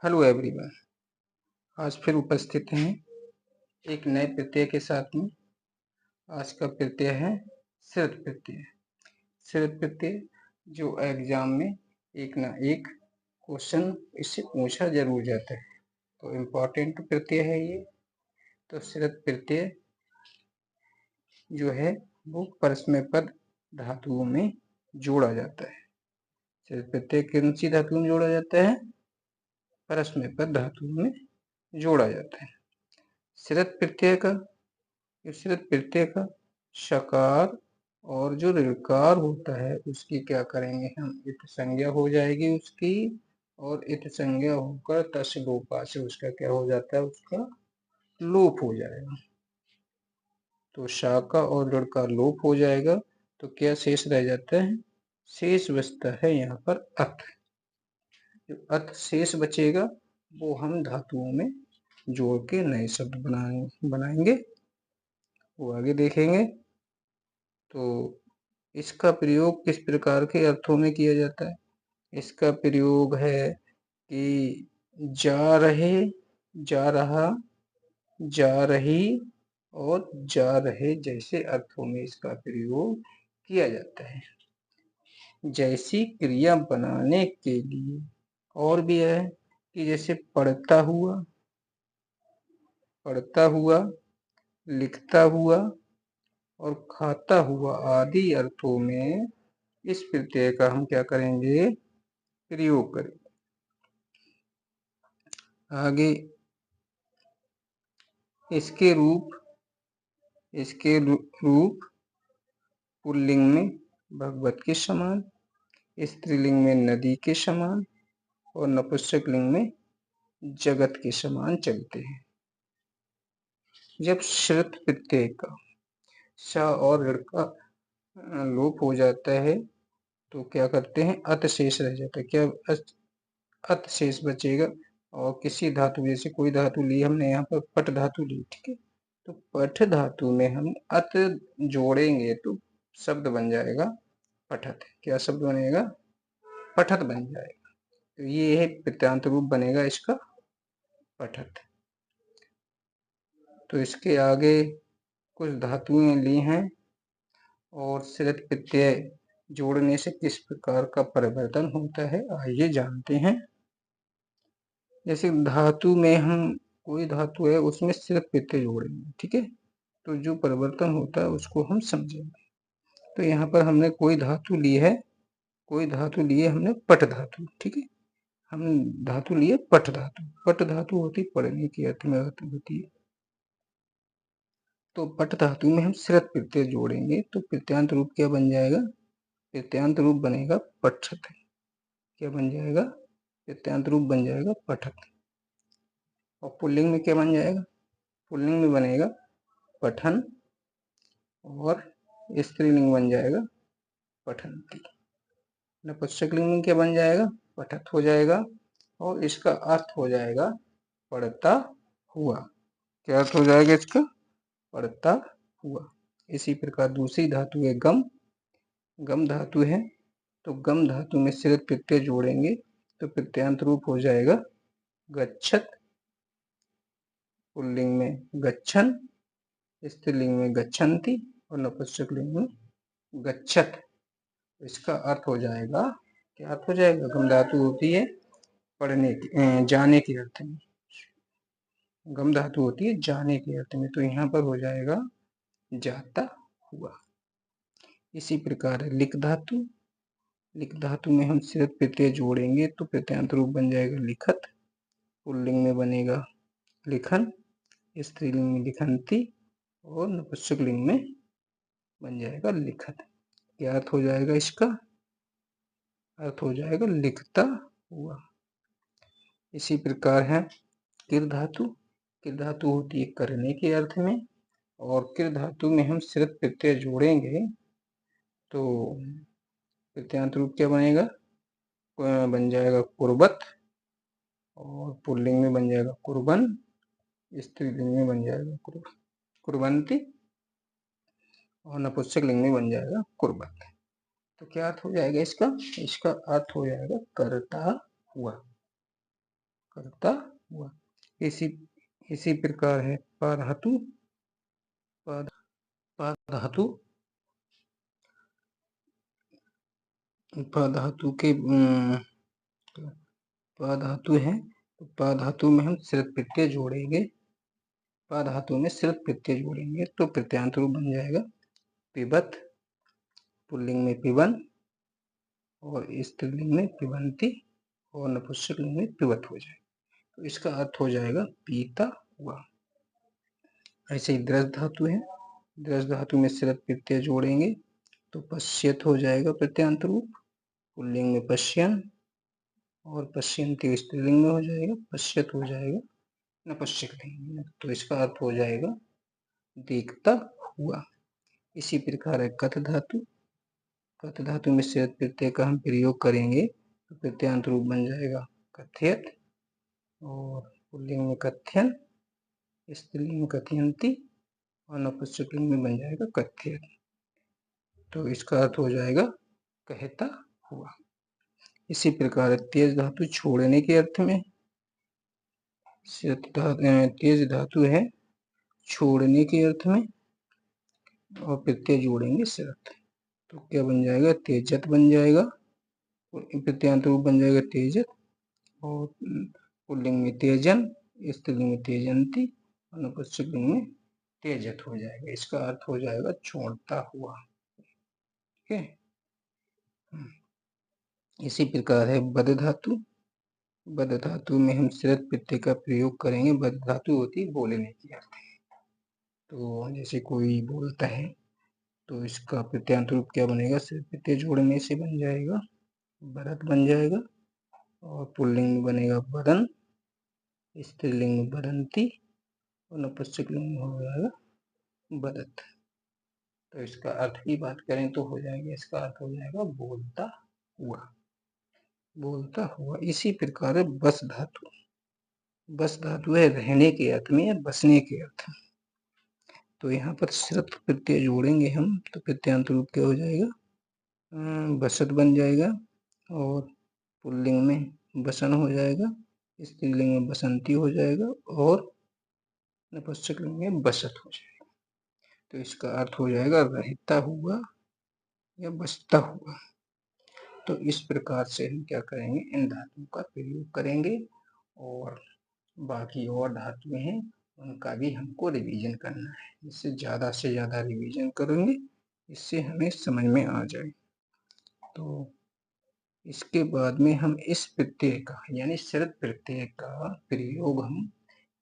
Hello everyone. आज फिर उपस्थित हैं एक नए प्रत्यय के साथ में। आज का प्रत्यय है श्रित प्रत्यय। श्रित प्रत्यय जो एग्जाम में एक ना एक क्वेश्चन इससे पूछा जरूर जाता है, तो इम्पोर्टेंट प्रत्यय है ये। तो श्रित प्रत्यय जो है वो परस्मै पद धातुओं में जोड़ा जाता है। श्रित प्रत्यय कौन सी धातु में जोड़ा जाता है? परस्मै पद धातु में जोड़ा जाता है। श्रित प्रत्यय का शकार और जो ऋकार होता है उसकी क्या करेंगे हम? इत संज्ञा हो जाएगी उसकी, और इत संज्ञा होकर तस् लोपा से उसका क्या हो जाता है? उसका लोप हो जाएगा। तो शाका और ऋकार लोप हो जाएगा, तो क्या शेष रह जाता है? शेष बचता है यहाँ पर अत। जो अत शेष बचेगा वो हम धातुओं में जोड़ के नए शब्द बनाएंगे, वो आगे देखेंगे। तो इसका प्रयोग किस प्रकार के अर्थों में किया जाता है? इसका प्रयोग है कि जा रहे, जा रहा, जा रही और जा रहे जैसे अर्थों में इसका प्रयोग किया जाता है। जैसी क्रिया बनाने के लिए और भी है कि जैसे पढ़ता हुआ, पढ़ता हुआ, लिखता हुआ और खाता हुआ आदि अर्थों में इस प्रत्यय का हम क्या करेंगे? प्रयोग करेंगे। आगे इसके रूप पुल्लिंग में भगवत के समान, स्त्रीलिंग में नदी के समान और नपुंसकलिंग में जगत के समान चलते हैं। जब श्रुत प्रत्यय का श और ऋ का लोप हो जाता है तो क्या करते हैं? अत शेष रह जाता है। क्या अत शेष बचेगा? और किसी धातु, जैसे कोई धातु ली हमने, यहाँ पर पट धातु ली, ठीक है, तो पठ धातु में हम अत जोड़ेंगे तो शब्द बन जाएगा पठत। क्या शब्द बनेगा? पठत बन जाएगा। तो ये है प्रत्यांत रूप बनेगा इसका पठत। तो इसके आगे कुछ धातुएं ली हैं और श्रित प्रत्यय जोड़ने से किस प्रकार का परिवर्तन होता है आइए जानते हैं। जैसे धातु में हम कोई धातु है उसमें श्रित प्रत्यय जोड़ेंगे, ठीक है, तो जो परिवर्तन होता है उसको हम समझेंगे। तो यहाँ पर हमने कोई धातु ली है, कोई धातु लिए हमने पट धातु, ठीक है, हम धातु लिए पट धातु। पट धातु होती पढ़ने की अर्थ में होती है। तो पट धातु में हम श्रित प्रत्यय जोड़ेंगे तो प्रत्यांत रूप क्या बन जाएगा? प्रत्यांत रूप बनेगा पठत। क्या बन जाएगा? प्रत्यांत रूप बन जाएगा पठत। और पुल्लिंग में क्या बन जाएगा? पुल्लिंग में बनेगा पठन और स्त्रीलिंग बन जाएगा पठन्ति। नपुंसकलिंग में क्या बन जाएगा? पठत हो जाएगा और इसका अर्थ हो जाएगा पढ़ता हुआ। क्या अर्थ हो जाएगा इसका? पढ़ता हुआ। इसी प्रकार दूसरी धातु है गम। गम धातु है तो गम धातु में श्रित प्रत्यय जोड़ेंगे तो प्रत्यांत रूप हो जाएगा गच्छत। पुल्लिंग में गच्छन, स्त्रीलिंग में गच्छन्ति और नपुंसकलिंग में गच्छत। इसका अर्थ हो जाएगा, क्या अर्थ हो जाएगा? गम धातु होती है पढ़ने की, जाने के अर्थ में। गम धातु होती है जाने के अर्थ में, तो यहाँ पर हो जाएगा जाता हुआ। इसी प्रकार लिख धातु। लिख धातु में हम श्रित प्रत्यय जोड़ेंगे तो प्रत्यांत रूप बन जाएगा लिखत। पुल्लिंग में बनेगा लिखन, स्त्रीलिंग में लिखन्ति और नपुंसकलिंग में बन जाएगा लिखत। क्या अर्थ हो जाएगा इसका? अर्थ हो जाएगा लिखता हुआ। इसी प्रकार है किर धातु। किर धातु होती है करने के अर्थ में, और किर धातु में हम श्रित प्रत्यय जोड़ेंगे तो प्रत्यांत रूप क्या बनेगा? बन जाएगा कुर्बत, और पुल्लिंग में बन जाएगा कुर्बन, स्त्रीलिंग में बन जाएगा कुर्बन्ति और नपुंसकलिंग में बन जाएगा कुर्बत। तो क्या अर्थ हो जाएगा इसका? इसका अर्थ हो जाएगा करता हुआ। करता हुआ। इसी प्रकार है पधातु, पधातु पधातु के पधातु है, तो पधातु में हम सिरत प्रत्यय जोड़ेंगे, पधातु में सिरत प्रत्यय जोड़ेंगे तो प्रत्यांत रूप बन जाएगा पिबत, पुल्लिंग में पिबन और स्त्रीलिंग में पिबंती और नपुंसकलिंग में पिबत हो जाएगा। तो इसका अर्थ हो जाएगा पीता हुआ। ऐसे ही दृढ़ धातु है, दृढ़ धातु में सिरत प्रत्यय जोड़ेंगे तो पश्यत हो जाएगा प्रत्यांत रूप, पुल्लिंग में पश्यन और पश्यंती स्त्रीलिंग में हो जाएगा, पश्यत हो जाएगा नपुंसकलिंग में। तो इसका अर्थ हो जाएगा देखता हुआ। इसी प्रकार है कथ धातु, कथ धातु में सिरत प्रत्यय का हम प्रयोग करेंगे तो प्रत्यांत रूप बन जाएगा कथयत और पुल्लिंग में कथ्यन, स्त्रीलिंग में कथयंती और नपुंसकलिंग में बन जाएगा कथ्यत। तो इसका अर्थ हो जाएगा कहता हुआ। इसी प्रकार तेज धातु छोड़ने के अर्थ में, तेज धातु है छोड़ने के अर्थ में और प्रत्यय जोड़ेंगे सिरत तो क्या बन जाएगा तेजत बन जाएगा, प्रत्यांत रूप बन जाएगा तेजत और पुल्लिंग में तेजन, स्त्रीलिंग में तेजंती और नपुंसकलिंग में तेजत हो जाएगा। इसका अर्थ हो जाएगा छोड़ता हुआ। ठीक है। इसी प्रकार है बद धातु, बद धातु में हम सिरत प्रत्यय का प्रयोग करेंगे। बद धातु होती है बोलने की अर्थ। तो जैसे कोई बोलता है तो इसका प्रत्यांत रूप क्या बनेगा, सिरत प्रत्यय जोड़ने से बन जाएगा बरत बन जाएगा और पुल्लिंग में बनेगा बदन, स्त्रीलिंग में बदंती और नपुंसकलिंग में हो जाएगा बदत। तो इसका अर्थ की बात करें तो हो जाएगा, इसका अर्थ हो जाएगा बोलता हुआ, बोलता हुआ। इसी प्रकार है बस धातु, बस धातु है रहने के अर्थ में या बसने के अर्थ में। तो यहाँ पर सिरत प्रत्यय जोड़ेंगे हम तो प्रत्यांत रूप क्या हो जाएगा बसत बन जाएगा और पुल्लिंग में बसन हो जाएगा, स्त्रीलिंग में बसंती हो जाएगा और नपुंसकलिंग में बसत हो जाएगा। तो इसका अर्थ हो जाएगा रहता हुआ या बसता हुआ। तो इस प्रकार से हम क्या करेंगे, इन धातुओं का प्रयोग करेंगे और बाकी और धातुएं हैं उनका भी हमको रिवीजन करना है। इससे ज़्यादा रिवीजन करेंगे, इससे हमें समझ में आ जाए। तो इसके बाद में हम इस प्रत्यय का यानी सिरत प्रत्यय का प्रयोग हम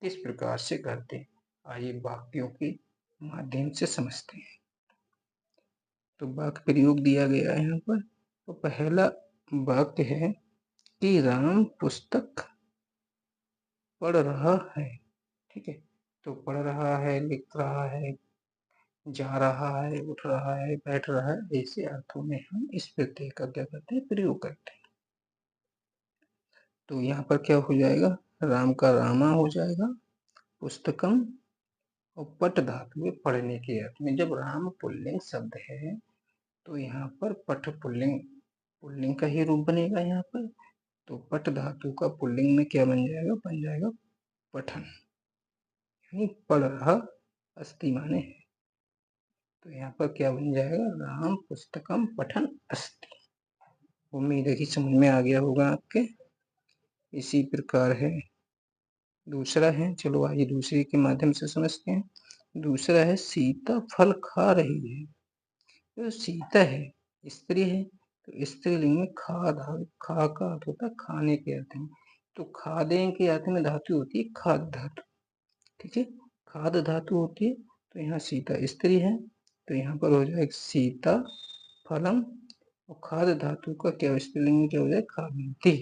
किस प्रकार से करते हैं, आइए वाक्यों के माध्यम से समझते हैं। तो वाक्य प्रयोग दिया गया है यहाँ पर। तो पहला वाक्य है कि राम पुस्तक पढ़ रहा है। ठीक है, तो पढ़ रहा है, लिख रहा है, जा रहा है, उठ रहा है, बैठ रहा है, ऐसे अर्थों में हम इस प्रत्यय का क्या करते हैं, प्रयोग करते हैं। तो यहाँ पर क्या हो जाएगा, राम का रामा हो जाएगा, पुस्तकम और पट धातु है पढ़ने के अर्थ में। जब राम पुल्लिंग शब्द है तो यहाँ पर पठ पुल्लिंग का ही रूप बनेगा यहाँ पर। तो पट धातु का पुल्लिंग में क्या बन जाएगा पठन, यानी पढ़ रहा अस्ति माने है। तो यहाँ पर क्या बन जाएगा, राम पुस्तकम पठन अस्ति। उम्मीद है कि समझ में आ गया होगा आपके। इसी प्रकार है दूसरा है, चलो आइए दूसरे के माध्यम से समझते हैं। दूसरा है सीता फल खा रही है। तो सीता है स्त्री है तो स्त्रीलिंग में खा का अर्थ होता है खाने के अर्थ में। तो खादे के अर्थ में धातु होती है खाद धातु। ठीक है, खाद धातु होती है। तो यहाँ सीता स्त्री है तो यहाँ पर हो जाएगा सीता फलम और खाद धातु का क्या स्त्रीलिंग में क्या हो जाएगा खादंती,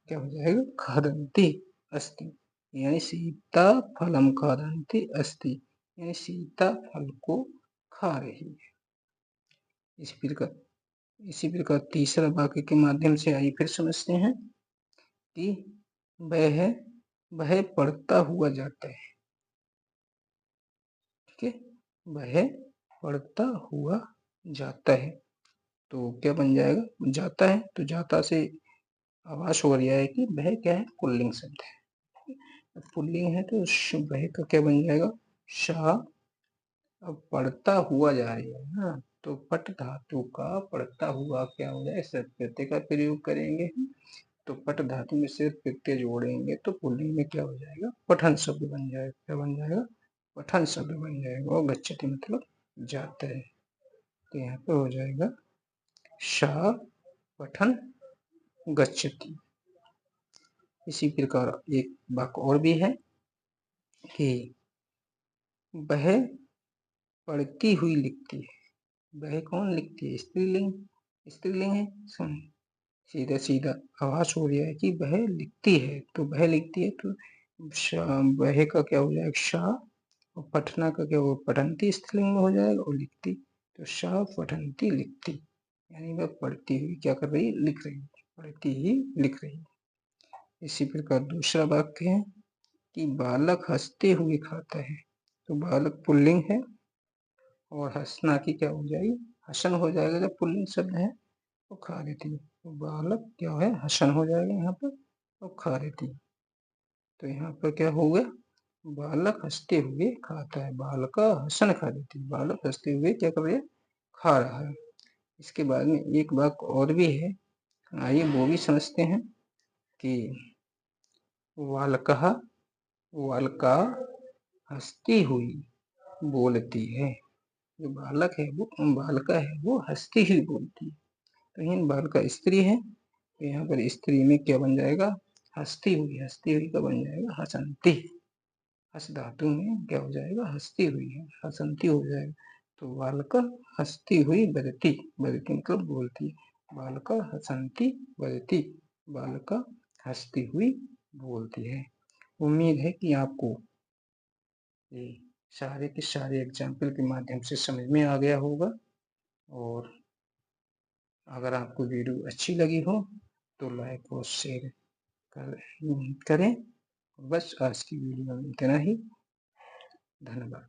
क्या हो जाएगा खादंती अस्ति, यानी सीता फलम खादंती अस्ति, यानी सीता फल को खा रही है। इसी प्रकार तीसरा वाक्य के माध्यम से आइए फिर समझते हैं कि वह पढ़ता हुआ जाता है। ठीक है, वह पढ़ता हुआ जाता है। तो क्या बन जाएगा, जाता है तो जाता से आभास हो रहा है कि वह क्या है, पुल्लिंग शब्द है। पुल्लिंग है तो वह का क्या बन जाएगा, श। अब पढ़ता हुआ जा रही है ना, तो पट धातु का पढ़ता हुआ क्या हो जाए, सिर्फ प्रत्यय का प्रयोग करेंगे। तो पट धातु में सिर्फ प्रत्यय जोड़ेंगे तो पुल्लिंग में क्या हो जाएगा, पठन शब्द बन जाएगा। क्या बन जाएगा, पठन शब्द बन जाएगा। और गच्छति मतलब जाता है, तो यहाँ पे हो जाएगा श पठन गच्छति। इसी प्रकार एक वाक्य और भी है कि वह पढ़ती हुई लिखती है। वह कौन लिखती है, स्त्रीलिंग, स्त्रीलिंग है। सुन, सीधा सीधा आवाज हो रहा है कि वह लिखती है, तो वह लिखती है तो वह का क्या हो जाएगा, शा। और पठना का क्या हो, पठंती स्त्रीलिंग में हो जाएगा, और लिखती तो शा पठंती लिखती, यानी वह पढ़ती हुई क्या कर रही है, लिख रही है, पढ़ती ही लिख रही है। इसी प्रकार दूसरा वाक्य है कि बालक हंसते हुए खाता है। तो बालक पुल्लिंग है और हंसना की क्या हो जाएगी, हसन हो जाएगा। जब पुल्लिंग शब्द है तो खा रही थी, तो बालक क्या है, हसन हो जाएगा यहाँ पर, तो खा रही थी। तो यहाँ पर क्या हो गया, बालक हंसते हुए खाता है, बालक हसन खा रही थी, बालक हंसते हुए क्या कर रहे, खा रहा है। इसके बाद में एक वाक्य और भी है, आइए वो भी समझते हैं कि वालकः, वालका हंसती हुई बोलती है। जो बालक है वो, बालका है वो हंसती हुई बोलती है। तो यहाँ बालका स्त्री है, तो यहाँ पर स्त्री में क्या बन जाएगा, हंसती हुई, हंसती हुई का बन जाएगा हसंती। हस धातु में क्या हो जाएगा, हंसती हुई है, हसंती हो जाएगा। तो बालका हंसती हुई बदती, बदती मतलब बोलती, बालका हसंती बदती, बालका हंसती हुई बोलती है। उम्मीद है कि आपको ये सारे के सारे एग्जाम्पल के माध्यम से समझ में आ गया होगा। और अगर आपको वीडियो अच्छी लगी हो तो लाइक और शेयर करें। बस आज की वीडियो में इतना ही, धन्यवाद।